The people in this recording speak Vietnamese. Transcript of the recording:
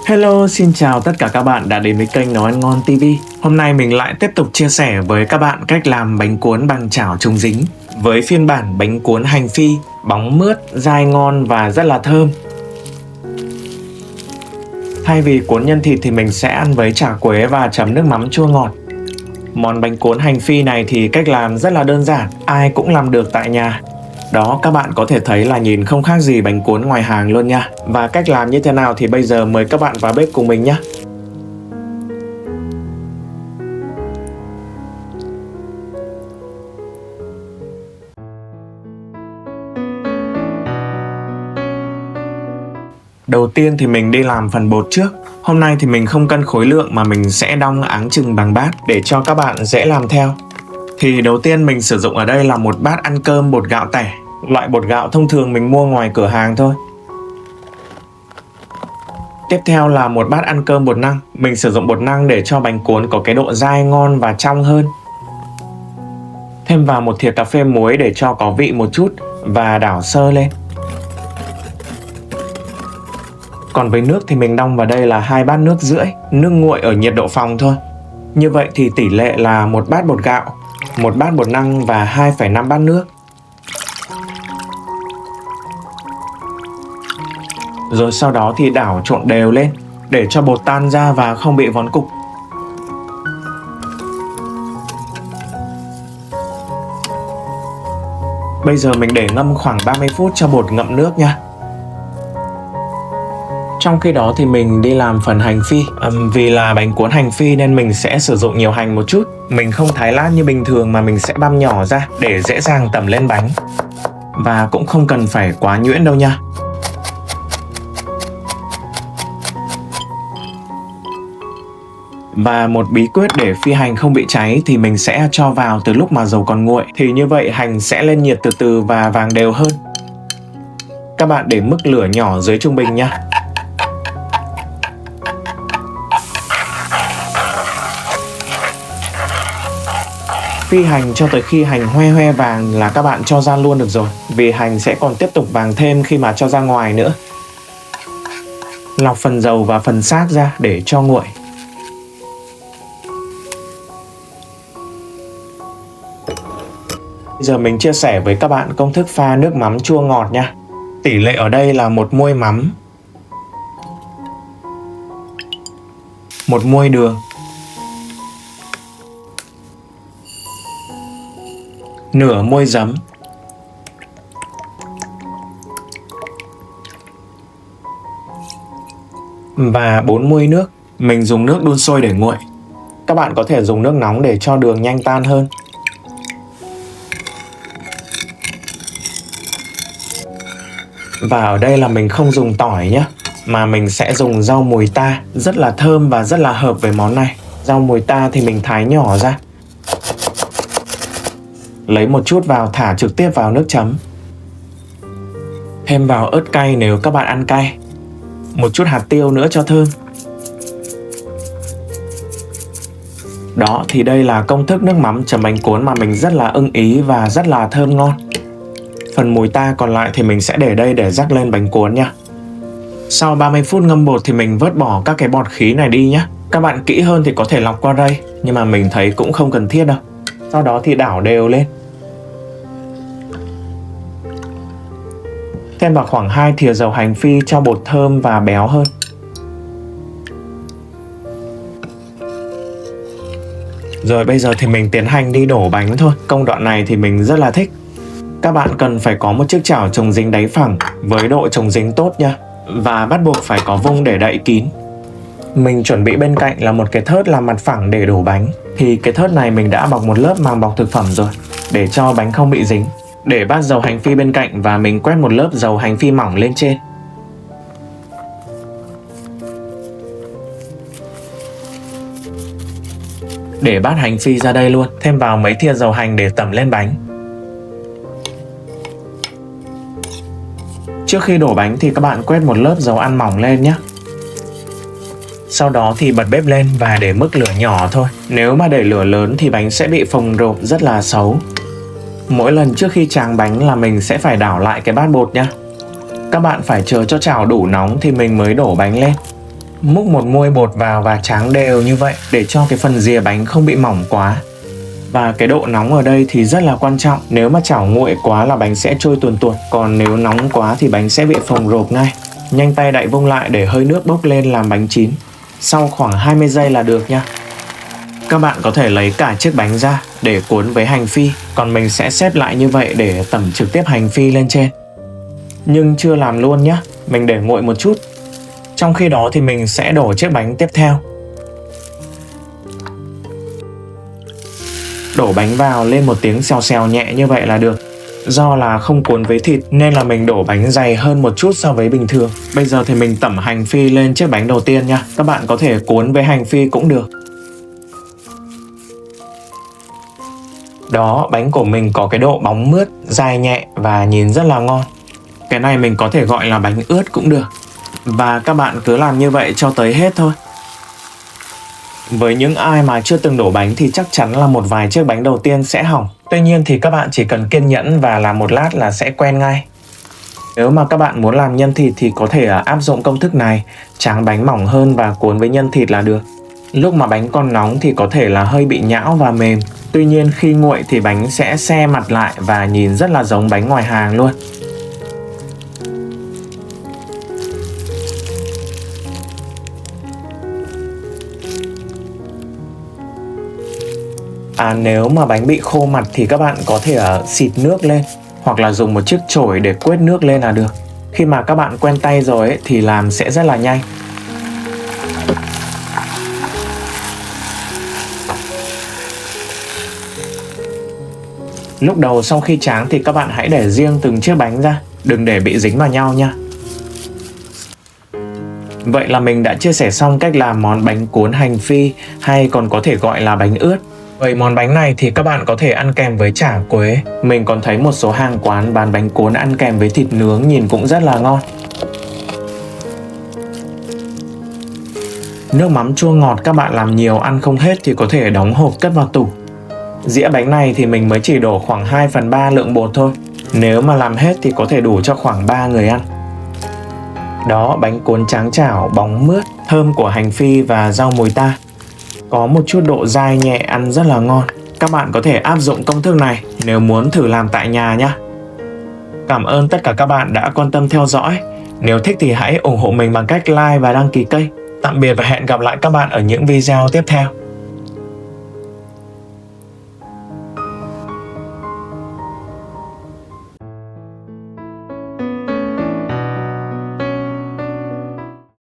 Hello, xin chào tất cả các bạn đã đến với kênh Nấu Ăn Ngon TV. Hôm nay mình lại tiếp tục chia sẻ với các bạn cách làm bánh cuốn bằng chảo chống dính với phiên bản bánh cuốn hành phi, bóng mướt, dai ngon và rất là thơm. Thay vì cuốn nhân thịt thì mình sẽ ăn với chả quế và chấm nước mắm chua ngọt. Món bánh cuốn hành phi này thì cách làm rất là đơn giản, ai cũng làm được tại nhà. Đó, các bạn có thể thấy là nhìn không khác gì bánh cuốn ngoài hàng luôn nha. Và cách làm như thế nào thì bây giờ mời các bạn vào bếp cùng mình nhé. Đầu tiên thì mình đi làm phần bột trước. Hôm nay thì mình không cân khối lượng mà mình sẽ đong áng chừng bằng bát để cho các bạn dễ làm theo. Thì đầu tiên mình sử dụng ở đây là một bát ăn cơm bột gạo tẻ. Loại bột gạo thông thường mình mua ngoài cửa hàng thôi. Tiếp theo là một bát ăn cơm bột năng. Mình sử dụng bột năng để cho bánh cuốn có cái độ dai ngon và trong hơn. Thêm vào một thìa cà phê muối để cho có vị một chút và đảo sơ lên. Còn với nước thì mình đong vào đây là 2 bát nước rưỡi, nước nguội ở nhiệt độ phòng thôi. Như vậy thì tỷ lệ là 1 bát bột gạo, 1 bát bột năng và 2,5 bát nước. Rồi sau đó thì đảo trộn đều lên để cho bột tan ra và không bị vón cục. Bây giờ mình để ngâm khoảng 30 phút cho bột ngậm nước nha. Trong khi đó thì mình đi làm phần hành phi. Vì là bánh cuốn hành phi nên mình sẽ sử dụng nhiều hành một chút. Mình không thái lát như bình thường mà mình sẽ băm nhỏ ra để dễ dàng tẩm lên bánh. Và cũng không cần phải quá nhuyễn đâu nha. Và một bí quyết để phi hành không bị cháy thì mình sẽ cho vào từ lúc mà dầu còn nguội. Thì như vậy hành sẽ lên nhiệt từ từ và vàng đều hơn. Các bạn để mức lửa nhỏ dưới trung bình nha. Phi hành cho tới khi hành hoe hoe vàng là các bạn cho ra luôn được rồi. Vì hành sẽ còn tiếp tục vàng thêm khi mà cho ra ngoài nữa. Lọc phần dầu và phần xác ra để cho nguội. Bây giờ mình chia sẻ với các bạn công thức pha nước mắm chua ngọt nha. Tỷ lệ ở đây là 1 muôi mắm, 1 muôi đường, nửa muôi giấm, và 4 muôi nước. Mình dùng nước đun sôi để nguội. Các bạn có thể dùng nước nóng để cho đường nhanh tan hơn. Và ở đây là mình không dùng tỏi nhé, mà mình sẽ dùng rau mùi ta. Rất là thơm và rất là hợp với món này. Rau mùi ta thì mình thái nhỏ ra. Lấy một chút vào thả trực tiếp vào nước chấm. Thêm vào ớt cay nếu các bạn ăn cay. Một chút hạt tiêu nữa cho thơm. Đó, thì đây là công thức nước mắm chấm bánh cuốn mà mình rất là ưng ý và rất là thơm ngon. Phần mùi ta còn lại thì mình sẽ để đây để rắc lên bánh cuốn nha. Sau 30 phút ngâm bột thì mình vớt bỏ các cái bọt khí này đi nhé. Các bạn kỹ hơn thì có thể lọc qua đây, nhưng mà mình thấy cũng không cần thiết đâu. Sau đó thì đảo đều lên. Thêm vào khoảng 2 thìa dầu hành phi cho bột thơm và béo hơn. Rồi bây giờ thì mình tiến hành đi đổ bánh thôi. Công đoạn này thì mình rất là thích. Các bạn cần phải có một chiếc chảo chống dính đáy phẳng với độ chống dính tốt nha. Và bắt buộc phải có vung để đậy kín. Mình chuẩn bị bên cạnh là một cái thớt làm mặt phẳng để đổ bánh. Thì cái thớt này mình đã bọc một lớp màng bọc thực phẩm rồi, để cho bánh không bị dính. Để bát dầu hành phi bên cạnh và mình quét một lớp dầu hành phi mỏng lên trên. Để bát hành phi ra đây luôn. Thêm vào mấy thìa dầu hành để tẩm lên bánh. Trước khi đổ bánh thì các bạn quét một lớp dầu ăn mỏng lên nhé. Sau đó thì bật bếp lên và để mức lửa nhỏ thôi. Nếu mà để lửa lớn thì bánh sẽ bị phồng rộp rất là xấu. Mỗi lần trước khi tráng bánh là mình sẽ phải đảo lại cái bát bột nha. Các bạn phải chờ cho chảo đủ nóng thì mình mới đổ bánh lên. Múc một muôi bột vào và tráng đều như vậy để cho cái phần rìa bánh không bị mỏng quá. Và cái độ nóng ở đây thì rất là quan trọng. Nếu mà chảo nguội quá là bánh sẽ trôi tuồn tuột, còn nếu nóng quá thì bánh sẽ bị phồng rộp ngay. Nhanh tay đậy vung lại để hơi nước bốc lên làm bánh chín. Sau khoảng 20 giây là được nha. Các bạn có thể lấy cả chiếc bánh ra để cuốn với hành phi, còn mình sẽ xếp lại như vậy để tẩm trực tiếp hành phi lên trên. Nhưng chưa làm luôn nhé, mình để nguội một chút. Trong khi đó thì mình sẽ đổ chiếc bánh tiếp theo. Đổ bánh vào lên một tiếng xèo xèo nhẹ như vậy là được. Do là không cuốn với thịt nên là mình đổ bánh dày hơn một chút so với bình thường. Bây giờ thì mình tẩm hành phi lên chiếc bánh đầu tiên nha. Các bạn có thể cuốn với hành phi cũng được. Đó, bánh của mình có cái độ bóng mướt, dai nhẹ và nhìn rất là ngon. Cái này mình có thể gọi là bánh ướt cũng được. Và các bạn cứ làm như vậy cho tới hết thôi. Với những ai mà chưa từng đổ bánh thì chắc chắn là một vài chiếc bánh đầu tiên sẽ hỏng. Tuy nhiên thì các bạn chỉ cần kiên nhẫn và làm một lát là sẽ quen ngay. Nếu mà các bạn muốn làm nhân thịt thì có thể áp dụng công thức này, tráng bánh mỏng hơn và cuốn với nhân thịt là được. Lúc mà bánh còn nóng thì có thể là hơi bị nhão và mềm. Tuy nhiên khi nguội thì bánh sẽ se mặt lại và nhìn rất là giống bánh ngoài hàng luôn. Nếu mà bánh bị khô mặt thì các bạn có thể xịt nước lên hoặc là dùng một chiếc chổi để quết nước lên là được. Khi mà các bạn quen tay rồi ấy, thì làm sẽ rất là nhanh. Lúc đầu sau khi tráng thì các bạn hãy để riêng từng chiếc bánh ra, đừng để bị dính vào nhau nha. Vậy là mình đã chia sẻ xong cách làm món bánh cuốn hành phi, hay còn có thể gọi là bánh ướt. Vậy món bánh này thì các bạn có thể ăn kèm với chả quế. Mình còn thấy một số hàng quán bán bánh cuốn ăn kèm với thịt nướng nhìn cũng rất là ngon. Nước mắm chua ngọt các bạn làm nhiều ăn không hết thì có thể đóng hộp cất vào tủ. Dĩa bánh này thì mình mới chỉ đổ khoảng 2/3 lượng bột thôi. Nếu mà làm hết thì có thể đủ cho khoảng 3 người ăn. Đó, bánh cuốn tráng chảo, bóng mướt, thơm của hành phi và rau mùi ta. Có một chút độ dai nhẹ, ăn rất là ngon. Các bạn có thể áp dụng công thức này nếu muốn thử làm tại nhà nhé. Cảm ơn tất cả các bạn đã quan tâm theo dõi. Nếu thích thì hãy ủng hộ mình bằng cách like và đăng ký kênh. Tạm biệt và hẹn gặp lại các bạn ở những video tiếp theo.